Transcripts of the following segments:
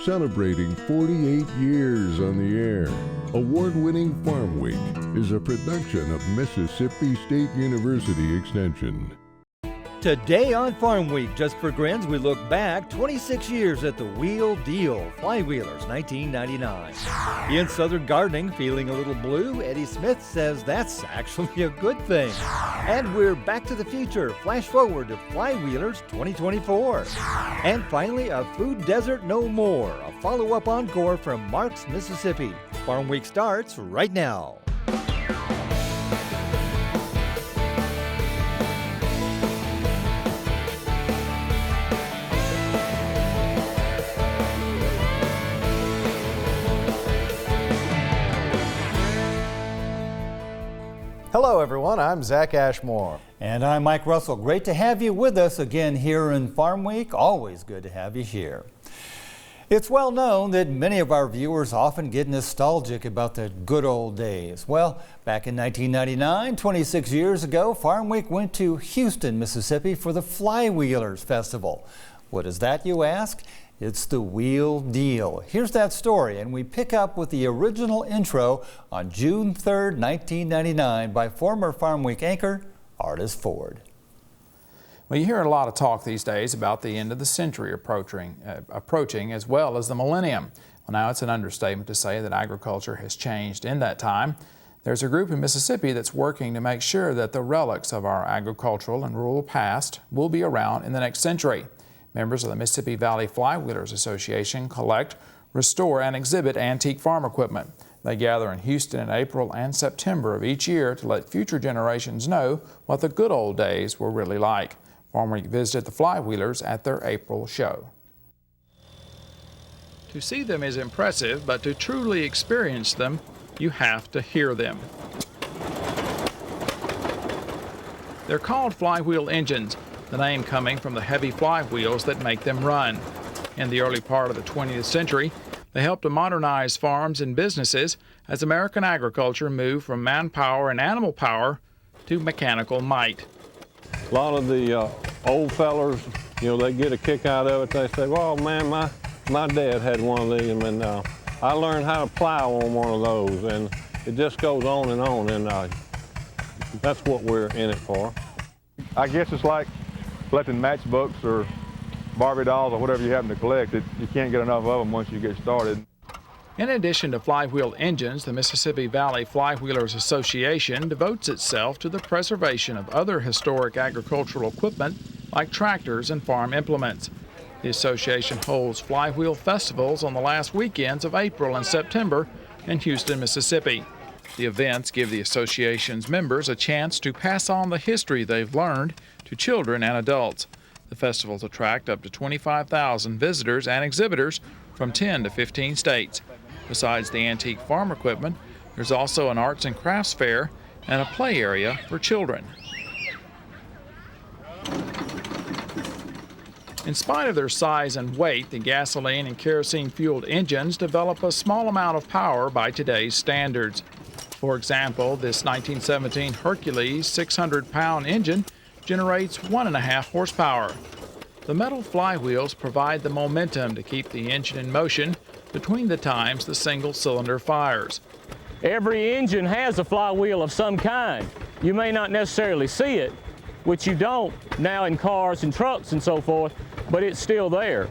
celebrating 48 years on the air. Award-winning Farm Week is a production of Mississippi State University Extension. Today on Farm Week, just for grins, we look back 26 years at the Wheel Deal, Flywheelers, 1999. In Southern Gardening, feeling a little blue, Eddie Smith says that's actually a good thing. And we're back to the future, flash forward to Flywheelers 2024. And finally, a food desert no more, a follow-up encore from Marks, Mississippi. Farm Week starts right now. Hello everyone, I'm Zach Ashmore. And I'm Mike Russell. Great to have you with us again here in Farm Week. Always good to have you here. It's well known that many of our viewers often get nostalgic about the good old days. Well, back in 1999, 26 years ago, Farm Week went to Houston, Mississippi for the Flywheelers Festival. What is that, you ask? It's the Wheel Deal. Here's that story, and we pick up with the original intro on June 3rd, 1999 by former Farm Week anchor Artis Ford. Well, you hear a lot of talk these days about the end of the century approaching as well as the millennium. Well, now it's an understatement to say that agriculture has changed in that time. There's a group in Mississippi that's working to make sure that the relics of our agricultural and rural past will be around in the next century. Members of the Mississippi Valley Flywheelers Association collect, restore, and exhibit antique farm equipment. They gather in Houston in April and September of each year to let future generations know what the good old days were really like. Farm Week visited the Flywheelers at their April show. To see them is impressive, but to truly experience them, you have to hear them. They're called flywheel engines, the name coming from the heavy flywheels that make them run. In the early part of the 20th century, they helped to modernize farms and businesses as American agriculture moved from manpower and animal power to mechanical might. A lot of the old fellers, they get a kick out of it. They say, well, man, my dad had one of these, and I learned how to plow on one of those, and it just goes on, and that's what we're in it for. I guess it's like collecting matchbooks or Barbie dolls or whatever you happen to collect. You can't get enough of them once you get started. In addition to flywheel engines, the Mississippi Valley Flywheelers Association devotes itself to the preservation of other historic agricultural equipment like tractors and farm implements. The association holds flywheel festivals on the last weekends of April and September in Houston, Mississippi. The events give the association's members a chance to pass on the history they've learned to children and adults. The festivals attract up to 25,000 visitors and exhibitors from 10 to 15 states. Besides the antique farm equipment, there's also an arts and crafts fair and a play area for children. In spite of their size and weight, the gasoline and kerosene-fueled engines develop a small amount of power by today's standards. For example, this 1917 Hercules 600-pound engine generates 1.5 horsepower. The metal flywheels provide the momentum to keep the engine in motion between the times the single-cylinder fires. Every engine has a flywheel of some kind. You may not necessarily see it, which you don't now in cars and trucks and so forth, but it's still there.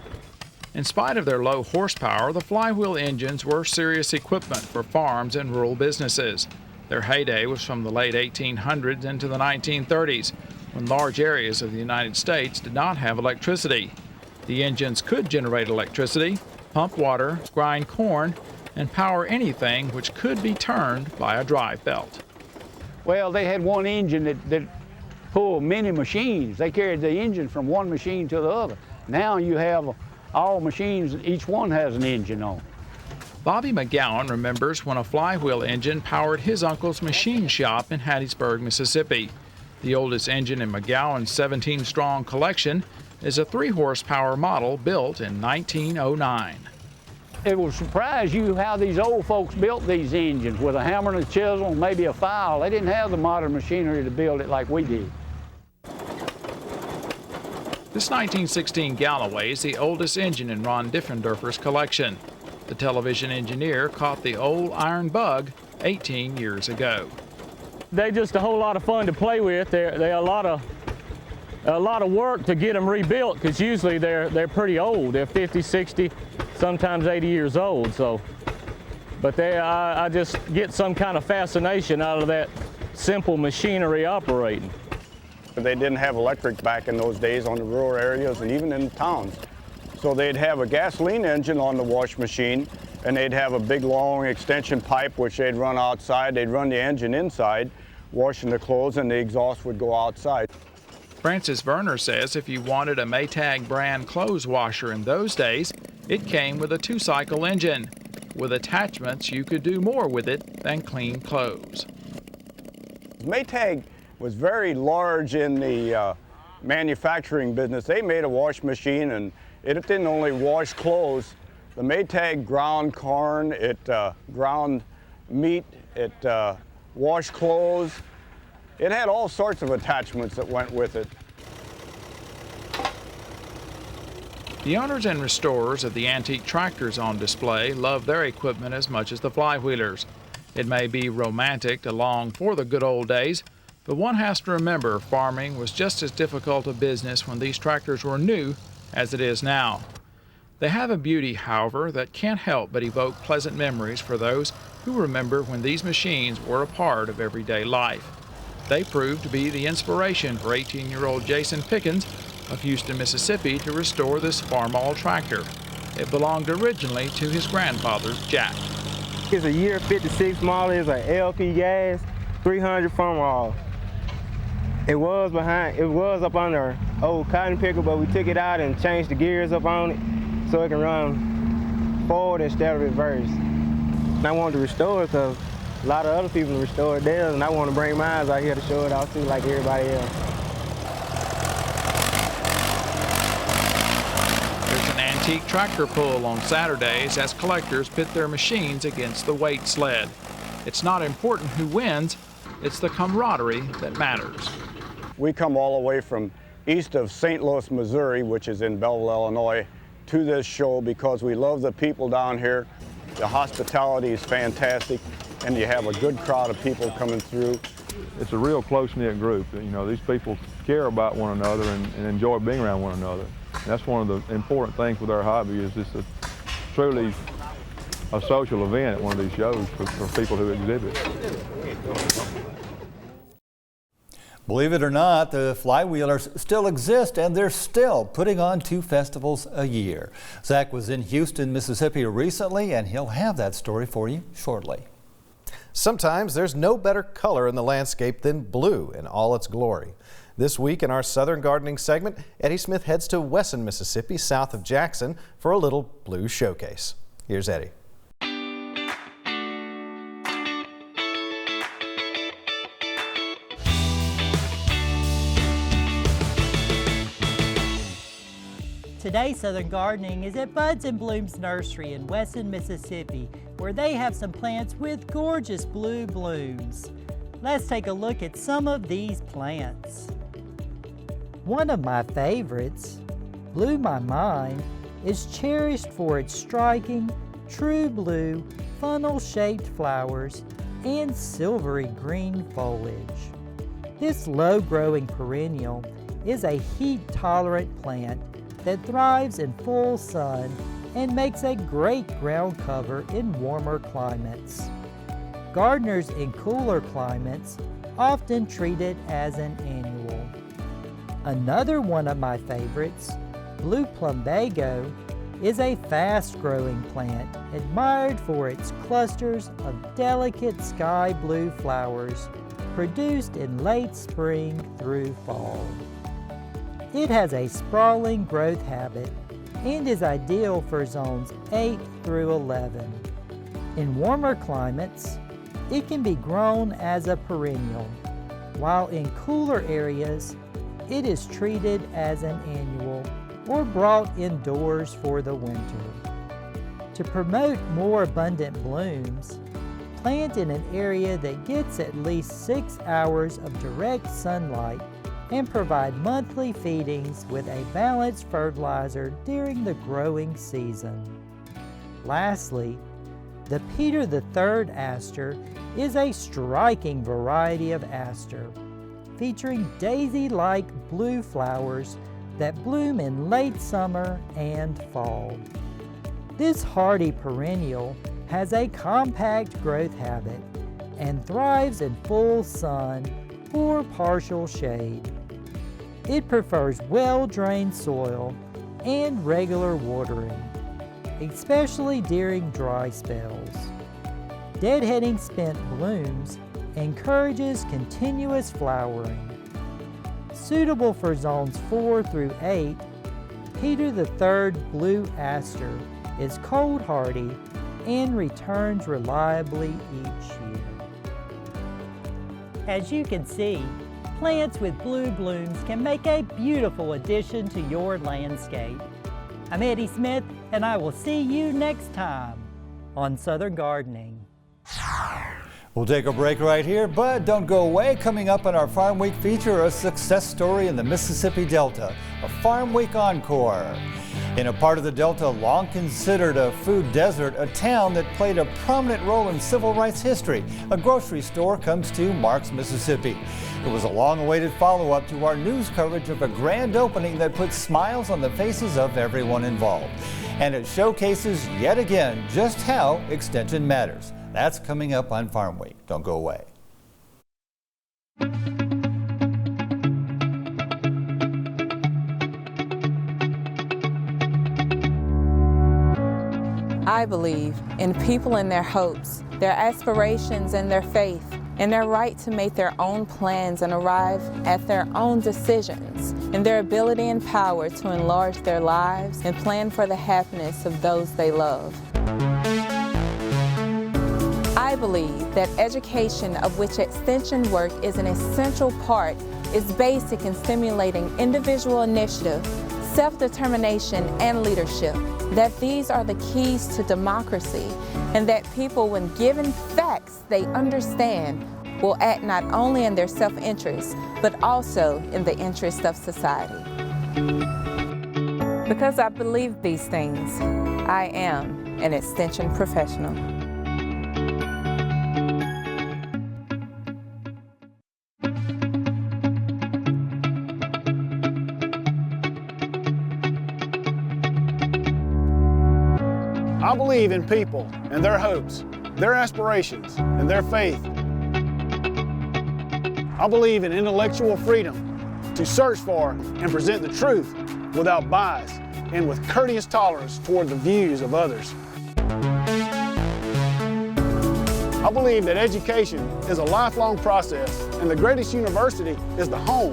In spite of their low horsepower, the flywheel engines were serious equipment for farms and rural businesses. Their heyday was from the late 1800s into the 1930s, when large areas of the United States did not have electricity. The engines could generate electricity, pump water, grind corn, and power anything which could be turned by a drive belt. Well, they had one engine that pulled many machines. They carried the engine from one machine to the other. Now you have all machines, each one has an engine on. Bobby McGowan remembers when a flywheel engine powered his uncle's machine shop in Hattiesburg, Mississippi. The oldest engine in McGowan's 17-strong collection is a 3-horsepower model built in 1909. It will surprise you how these old folks built these engines with a hammer and a chisel and maybe a file. They didn't have the modern machinery to build it like we did. This 1916 Galloway is the oldest engine in Ron Diffenderfer's collection. The television engineer caught the old iron bug 18 years ago. They're just a whole lot of fun to play with. They're a lot of work to get them rebuilt, because usually they're pretty old. They're 50, 60, sometimes 80 years old. So, but I just get some kind of fascination out of that simple machinery operating. They didn't have electric back in those days on the rural areas and even in towns. So they'd have a gasoline engine on the wash machine, and they'd have a big long extension pipe which they'd run outside. They'd run the engine inside, washing the clothes, and the exhaust would go outside. Francis Werner says if you wanted a Maytag brand clothes washer in those days, it came with a 2-cycle engine. With attachments, you could do more with it than clean clothes. Maytag was very large in the manufacturing business. They made a wash machine, and it didn't only wash clothes. The Maytag ground corn, it ground meat, it washed clothes. It had all sorts of attachments that went with it. The owners and restorers of the antique tractors on display love their equipment as much as the Flywheelers. It may be romantic to long for the good old days, but one has to remember farming was just as difficult a business when these tractors were new as it is now. They have a beauty, however, that can't help but evoke pleasant memories for those who remember when these machines were a part of everyday life. They proved to be the inspiration for 18-year-old Jason Pickens of Houston, Mississippi, to restore this farmall tractor. It belonged originally to his grandfather, Jack. It's a year 56 model. It's an LP gas, 300 farmall. It was up on our old cotton picker, but we took it out and changed the gears up on it so it can run forward instead of reverse. And I wanted to restore it because a lot of other people restored theirs, and I want to bring mine out here to show it off too, like everybody else. There's an antique tractor pull on Saturdays as collectors pit their machines against the weight sled. It's not important who wins, it's the camaraderie that matters. We come all the way from east of St. Louis, Missouri, which is in Belleville, Illinois, to this show because we love the people down here. The hospitality is fantastic, and you have a good crowd of people coming through. It's a real close-knit group. You know, these people care about one another and enjoy being around one another. And that's one of the important things with our hobby is it's truly a social event at one of these shows for people who exhibit. Believe it or not, the Flywheelers still exist, and they're still putting on 2 festivals a year. Zach was in Houston, Mississippi recently, and he'll have that story for you shortly. Sometimes there's no better color in the landscape than blue in all its glory. This week in our Southern Gardening segment, Eddie Smith heads to Wesson, Mississippi, south of Jackson, for a little blue showcase. Here's Eddie. Today, Southern Gardening is at Buds and Blooms Nursery in Wesson, Mississippi, where they have some plants with gorgeous blue blooms. Let's take a look at some of these plants. One of my favorites, Blew My Mind, is cherished for its striking, true blue, funnel-shaped flowers and silvery green foliage. This low-growing perennial is a heat-tolerant plant that thrives in full sun and makes a great ground cover in warmer climates. Gardeners in cooler climates often treat it as an annual. Another one of my favorites, Blue Plumbago, is a fast-growing plant admired for its clusters of delicate sky blue flowers produced in late spring through fall. It has a sprawling growth habit and is ideal for zones 8 through 11. In warmer climates, it can be grown as a perennial, while in cooler areas, it is treated as an annual or brought indoors for the winter. To promote more abundant blooms, plant in an area that gets at least 6 hours of direct sunlight and provide monthly feedings with a balanced fertilizer during the growing season. Lastly, the Peter III aster is a striking variety of aster, featuring daisy-like blue flowers that bloom in late summer and fall. This hardy perennial has a compact growth habit and thrives in full sun or partial shade. It prefers well-drained soil and regular watering, especially during dry spells. Deadheading spent blooms encourages continuous flowering. Suitable for zones 4 through 8, Peter III blue aster is cold hardy and returns reliably each year. As you can see, plants with blue blooms can make a beautiful addition to your landscape. I'm Eddie Smith, and I will see you next time on Southern Gardening. We'll take a break right here, but don't go away. Coming up on our Farm Week feature, a success story in the Mississippi Delta, a Farm Week encore. In a part of the Delta long considered a food desert, a town that played a prominent role in civil rights history, a grocery store comes to Marks, Mississippi. It was a long-awaited follow-up to our news coverage of a grand opening that put smiles on the faces of everyone involved. And it showcases yet again just how extension matters. That's coming up on Farm Week. Don't go away. I believe in people and their hopes, their aspirations and their faith, and their right to make their own plans and arrive at their own decisions, and their ability and power to enlarge their lives and plan for the happiness of those they love. I believe that education, of which extension work is an essential part, is basic in stimulating individual initiative, self-determination, and leadership, that these are the keys to democracy, and that people, when given facts they understand, will act not only in their self-interest, but also in the interest of society. Because I believe these things, I am an extension professional. I believe in people and their hopes, their aspirations, and their faith. I believe in intellectual freedom to search for and present the truth without bias and with courteous tolerance toward the views of others. I believe that education is a lifelong process and the greatest university is the home,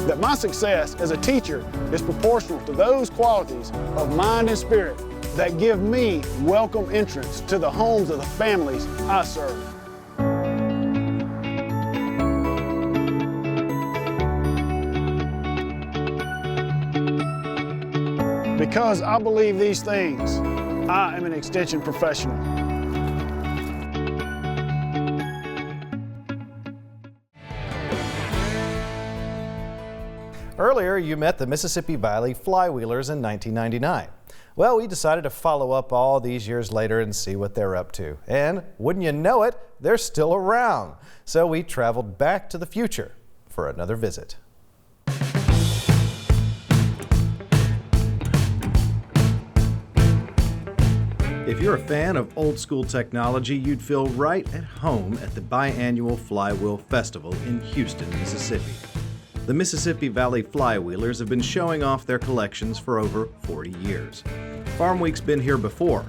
that my success as a teacher is proportional to those qualities of mind and spirit that give me welcome entrance to the homes of the families I serve. Because I believe these things, I am an extension professional. Earlier, you met the Mississippi Valley Flywheelers in 1999. Well, we decided to follow up all these years later and see what they're up to. And wouldn't you know it, they're still around. So we traveled back to the future for another visit. If you're a fan of old school technology, you'd feel right at home at the biannual Flywheel Festival in Houston, Mississippi. The Mississippi Valley Flywheelers have been showing off their collections for over 40 years. Farm Week's been here before,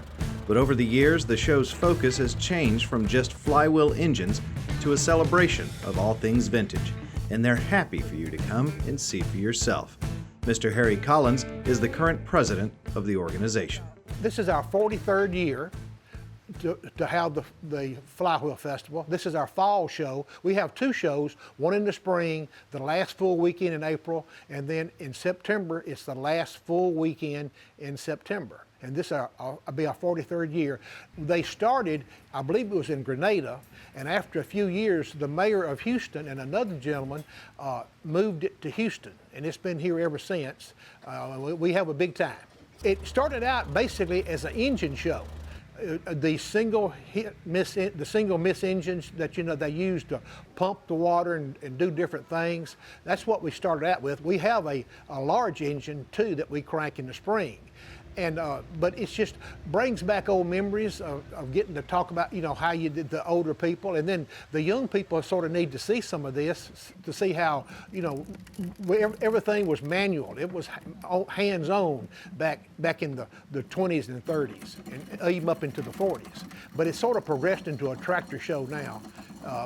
but over the years the show's focus has changed from just flywheel engines to a celebration of all things vintage, and they're happy for you to come and see for yourself. Mr. Harry Collins is the current president of the organization. This is our 43rd year. to have the Flywheel Festival. This is our fall show. We have 2 shows, one in the spring, the last full weekend in April, and then in September, it's the last full weekend in September. And this will be our 43rd year. They started, I believe it was in Grenada, and after a few years, the mayor of Houston and another gentleman moved it to Houston, and it's been here ever since. We have a big time. It started out basically as an engine show. The single miss engines that they use to pump the water and do different things. That's what we started out with. We have a large engine too that we crank in the spring. And but it's just brings back old memories of getting to talk about how you did the older people, and then the young people sort of need to see some of this to see how everything was manual. It was hands-on back in the 20s and 30s, and even up into the 40s. But it's sort of progressed into a tractor show now,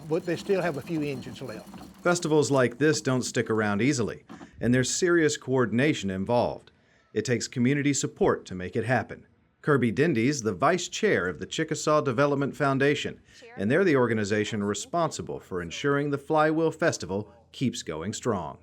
but they still have a few engines left. Festivals like this don't stick around easily, and there's serious coordination involved. It takes community support to make it happen. Kirby Dindy's the vice chair of the Chickasaw Development Foundation, and they're the organization responsible for ensuring the Flywheel Festival keeps going strong.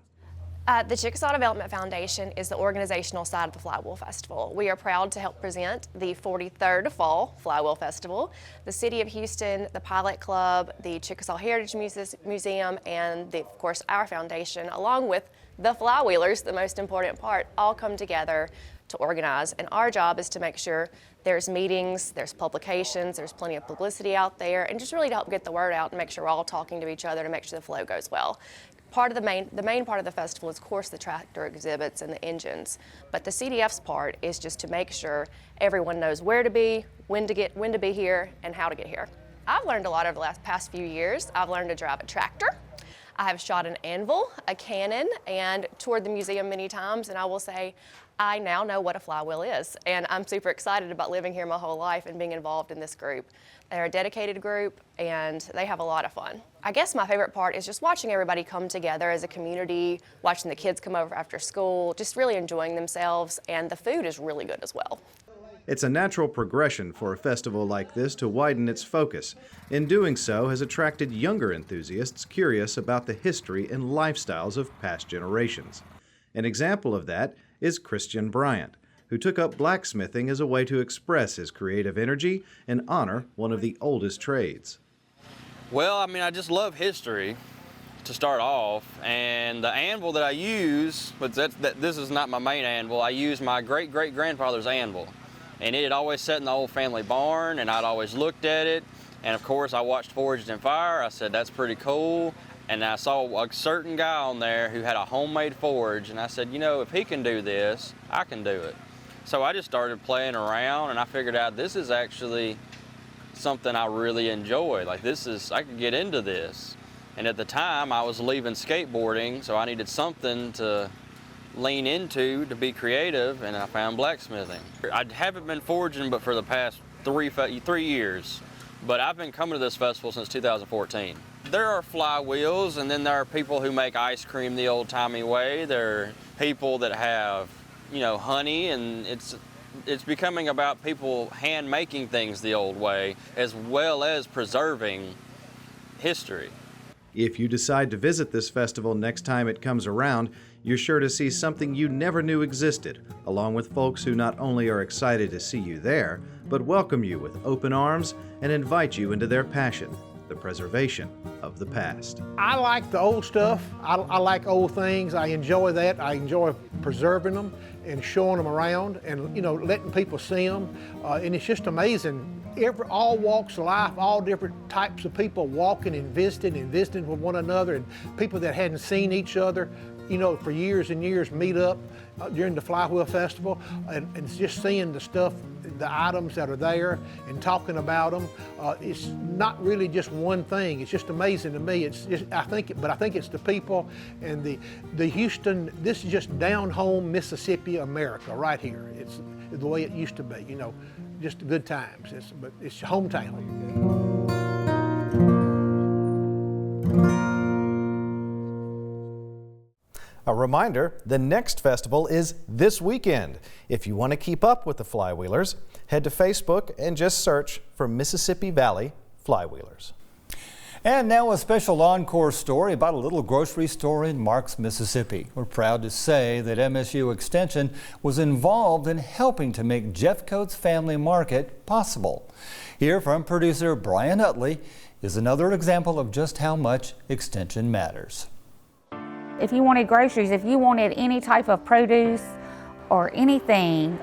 The Chickasaw Development Foundation is the organizational side of the Flywheel Festival. We are proud to help present the 43rd Fall Flywheel Festival. The City of Houston, the Pilot Club, the Chickasaw Heritage Museum, and of course our foundation, along with the Flywheelers, the most important part, all come together to organize. And our job is to make sure there's meetings, there's publications, there's plenty of publicity out there, and just really to help get the word out and make sure we're all talking to each other to make sure the flow goes well. The main part of the festival is, of course, the tractor exhibits and the engines, but the CDF's part is just to make sure everyone knows where to be, when to be here, and how to get here. I've learned a lot over the past few years. I've learned to drive a tractor. I have shot an anvil, a cannon, and toured the museum many times, and I will say I now know what a flywheel is, and I'm super excited about living here my whole life and being involved in this group. They're a dedicated group, and they have a lot of fun. I guess my favorite part is just watching everybody come together as a community, watching the kids come over after school, just really enjoying themselves, and the food is really good as well. It's a natural progression for a festival like this to widen its focus. In doing so, has attracted younger enthusiasts curious about the history and lifestyles of past generations. An example of that is Christian Bryant, who took up blacksmithing as a way to express his creative energy and honor one of the oldest trades. Well, I just love history to start off, and the anvil that I use, but this is not my main anvil, I use my great-great-grandfather's anvil. And it had always sat in the old family barn, and I'd always looked at it. And of course, I watched Forged in Fire. I said, that's pretty cool. And I saw a certain guy on there who had a homemade forge, and I said, if he can do this, I can do it. So I just started playing around, and I figured out this is actually something I really enjoy. I could get into this. And at the time, I was leaving skateboarding, so I needed something to lean into to be creative, and I found blacksmithing. I haven't been forging but for the past three years, but I've been coming to this festival since 2014. There are flywheels, and then there are people who make ice cream the old-timey way. There are people that have, honey, and it's becoming about people hand-making things the old way, as well as preserving history. If you decide to visit this festival next time it comes around, you're sure to see something you never knew existed, along with folks who not only are excited to see you there, but welcome you with open arms and invite you into their passion, the preservation of the past. I like the old stuff. I like old things. I enjoy that. I enjoy preserving them and showing them around and, letting people see them. And it's just amazing. All walks of life, all different types of people walking and visiting with one another, and people that hadn't seen each other, for years and years meet up during the Flywheel Festival, and just seeing the stuff, the items that are there and talking about them. It's not really just one thing. It's just amazing to me. I think it's the people and the Houston. This is just down home Mississippi, America, right here. It's the way it used to be. Just good times. But it's hometown. All reminder, the next festival is this weekend. If you want to keep up with the Flywheelers, head to Facebook and just search for Mississippi Valley Flywheelers. And now a special encore story about a little grocery store in Marks, Mississippi. We're proud to say that MSU Extension was involved in helping to make Jeffcoat's Family Market possible. Here from producer Brian Utley is another example of just how much Extension matters. If you wanted groceries, if you wanted any type of produce or anything,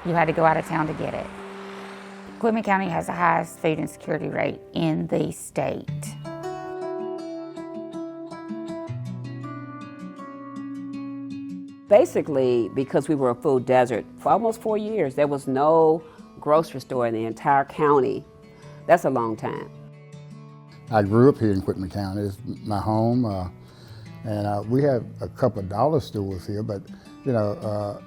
you had to go out of town to get it. Quitman County has the highest food insecurity rate in the state. Basically, because we were a food desert, for almost 4 years, there was no grocery store in the entire county. That's a long time. I grew up here in Quitman County. It's my home, and we have a couple of dollar stores here, but you know,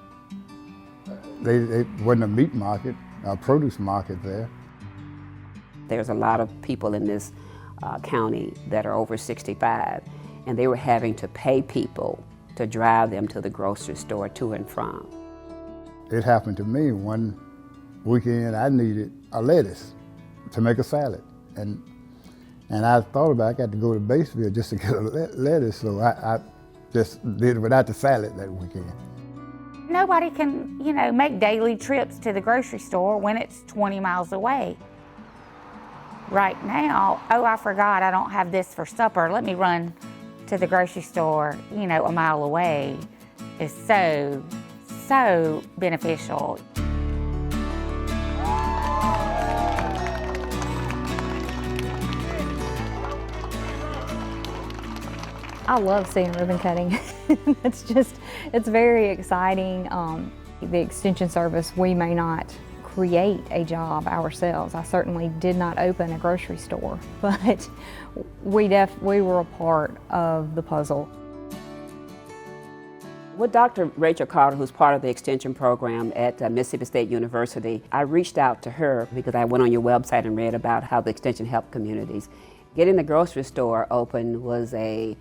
they wasn't a meat market, a produce market there. There's a lot of people in this county that are over 65, and they were having to pay people to drive them to the grocery store to and from. It happened to me one weekend. I needed a lettuce to make a salad, and I thought about I got to go to Batesville just to get a lettuce, so I just did it without the salad that weekend. Nobody can, you know, make daily trips to the grocery store when it's 20 miles away. Right now, oh, I forgot I don't have this for supper. Let me run to the grocery store, you know, a mile away is so beneficial. I love seeing ribbon cutting. It's very exciting. The Extension Service, we may not create a job ourselves. I certainly did not open a grocery store, but we were a part of the puzzle. With Dr. Rachel Carter, who's part of the Extension program at Mississippi State University, I reached out to her because I went on your website and read about how the Extension helped communities. Getting the grocery store open was a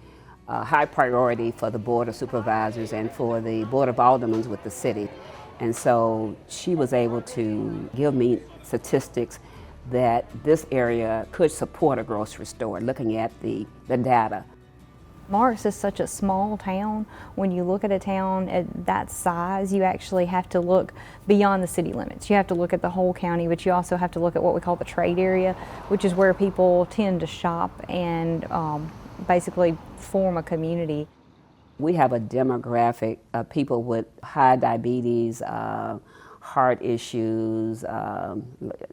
high priority for the Board of Supervisors and for the Board of Aldermen with the city. And so she was able to give me statistics that this area could support a grocery store, looking at the data. Marks is such a small town. When you look at a town at that size, you actually have to look beyond the city limits. You have to look at the whole county, but you also have to look at what we call the trade area, which is where people tend to shop and basically form a community. We have a demographic of people with high diabetes, heart issues,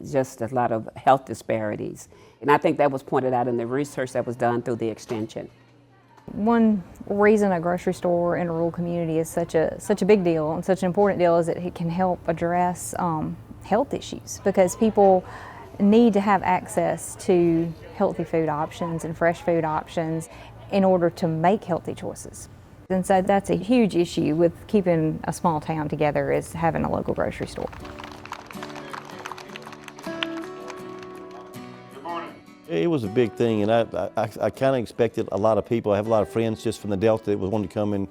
just a lot of health disparities. And I think that was pointed out in the research that was done through the Extension. One reason a grocery store in a rural community is such a big deal and such an important deal is that it can help address health issues, because people need to have access to healthy food options and fresh food options in order to make healthy choices. And so that's a huge issue with keeping a small town together, is having a local grocery store. It was a big thing, and I kind of expected a lot of people. I have a lot of friends just from the Delta that would want to come and,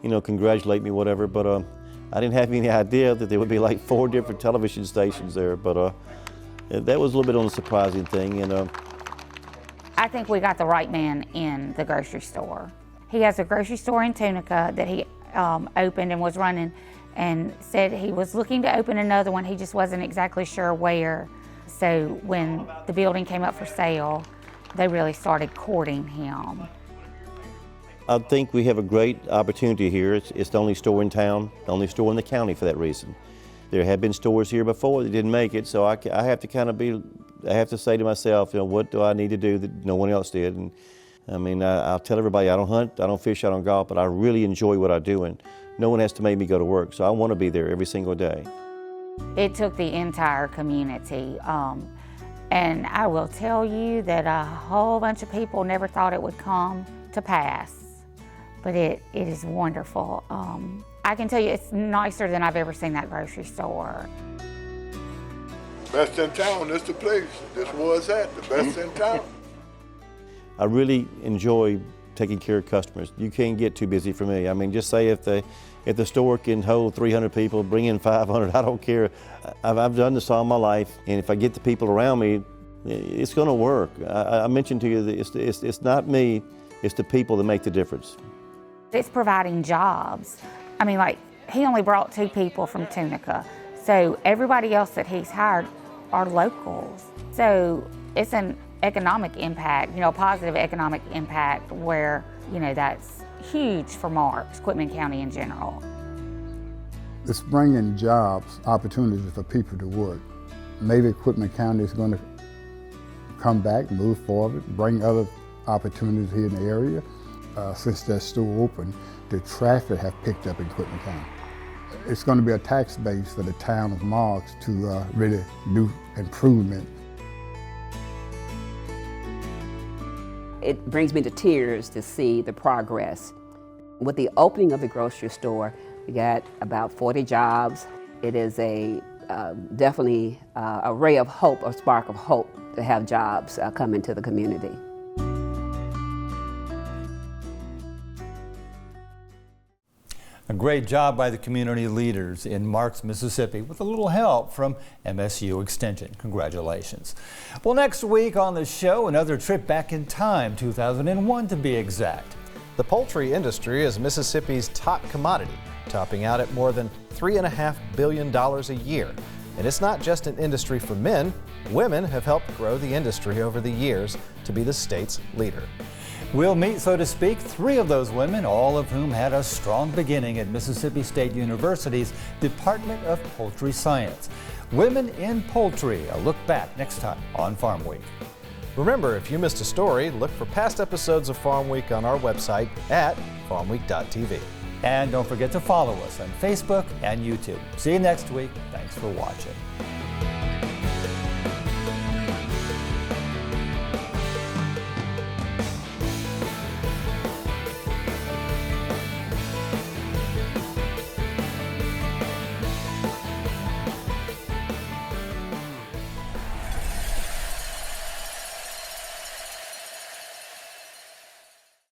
you know, congratulate me, whatever. But I didn't have any idea that there would be like 4 different television stations there. But that was a little bit on the surprising thing. And I think we got the right man in the grocery store. He has a grocery store in Tunica that he opened and was running, and said he was looking to open another one. He just wasn't exactly sure where. So when the building came up for sale, they really started courting him. I think we have a great opportunity here. It's the only store in town, the only store in the county for that reason. There have been stores here before that didn't make it, so I have to I have to say to myself, you know, what do I need to do that no one else did? And I mean, I'll tell everybody I don't hunt, I don't fish, I don't golf, but I really enjoy what I do, and no one has to make me go to work, so I want to be there every single day. It took the entire community, and I will tell you that a whole bunch of people never thought it would come to pass, but it is wonderful. I can tell you it's nicer than I've ever seen that grocery store. Best in town, this the place. This was the best in town. I really enjoy taking care of customers. You can't get too busy for me. I mean, just say if the store can hold 300 people, bring in 500, I don't care. I've done this all my life, and if I get the people around me, it's going to work. I mentioned to you that it's not me, it's the people that make the difference. It's providing jobs. I mean, like, he only brought 2 people from Tunica, so everybody else that he's hired are locals. So it's an economic impact, you know, a positive economic impact where, you know, that's huge for Marks, Quitman County in general. It's bringing jobs, opportunities for people to work. Maybe Quitman County is going to come back, move forward, bring other opportunities here in the area. Since that store opened, the traffic have picked up in Quitman County. It's going to be a tax base for the town of Marks to really do improvement. It brings me to tears to see the progress. With the opening of the grocery store, we got about 40 jobs. It is definitely a ray of hope, a spark of hope to have jobs come into the community. A great job by the community leaders in Marks, Mississippi, with a little help from MSU Extension. Congratulations. Well, next week on the show, another trip back in time, 2001 to be exact. The poultry industry is Mississippi's top commodity, topping out at more than $3.5 billion a year. And it's not just an industry for men. Women have helped grow the industry over the years to be the state's leader. We'll meet, so to speak, 3 of those women, all of whom had a strong beginning at Mississippi State University's Department of Poultry Science. Women in Poultry, a look back next time on Farm Week. Remember, if you missed a story, look for past episodes of Farm Week on our website at farmweek.tv. And don't forget to follow us on Facebook and YouTube. See you next week. Thanks for watching.